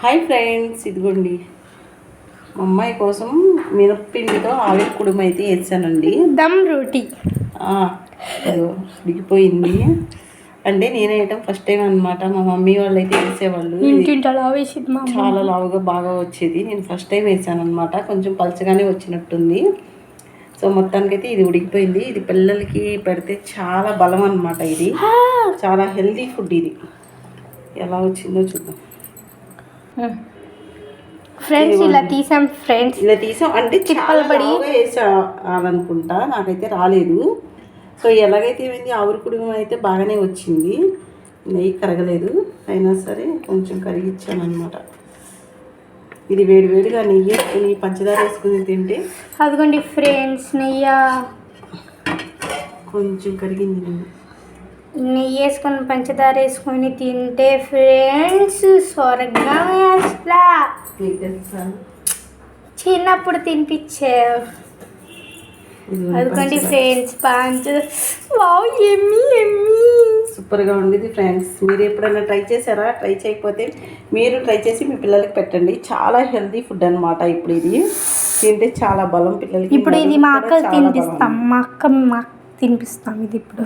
Hi friends, ఇదిగోండి మా అమ్మాయి కోసం మినప్పిండితో ఆవిరి కుడుము అయితే వేసానండి. దమ్ రోటీ ఇదిగో ఉడికిపోయింది. అంటే నేను వేయటం ఫస్ట్ టైం అనమాట. మా మమ్మీ వాళ్ళు అయితే వేసేవాళ్ళు. చాలా లావుగా బాగా వచ్చేది. నేను ఫస్ట్ టైం వేసాను అనమాట. కొంచెం పలచగానే వచ్చినట్టుంది. సో మొత్తానికైతే ఇది ఉడికిపోయింది. ఇది పిల్లలకి పెడితే చాలా బలం అనమాట. ఇది చాలా హెల్తీ ఫుడ్. ఇది ఎలా వచ్చిందో చూద్దాం ఫ్రెండ్స్. ఇలా తీసాం అంటే చాలా వేసానుకుంటా, నాకైతే రాలేదు. సో ఎలాగైతే ఏమైంది, ఆవిరి కుడుము అయితే బాగానే వచ్చింది. నెయ్యి కరగలేదు, అయినా సరే కొంచెం కరిగిచ్చాను అనమాట. ఇది వేడివేడిగా నెయ్యి వేసుకుని పంచదార వేసుకుని తింటే, అదిగోండి ఫ్రెండ్స్, నెయ్యి కొంచెం కరిగింది. నెయ్యి వేసుకొని పంచదార వేసుకొని తింటే ఫ్రెండ్స్ స్వర్గం. చిన్నప్పుడు తినిపించారు. అదిగోండి ఫ్రెండ్స్, సూపర్గా ఉండేది ఫ్రెండ్స్. మీరు ఎప్పుడైనా ట్రై చేశారా? ట్రై చేయకపోతే మీరు ట్రై చేసి మీ పిల్లలకి పెట్టండి. చాలా హెల్తీ ఫుడ్ అనమాట. ఇప్పుడు ఇది తింటే చాలా బలం పిల్లలకి. ఇప్పుడు ఇది మా అక్క తినిపిస్తాం. ఇది ఇప్పుడు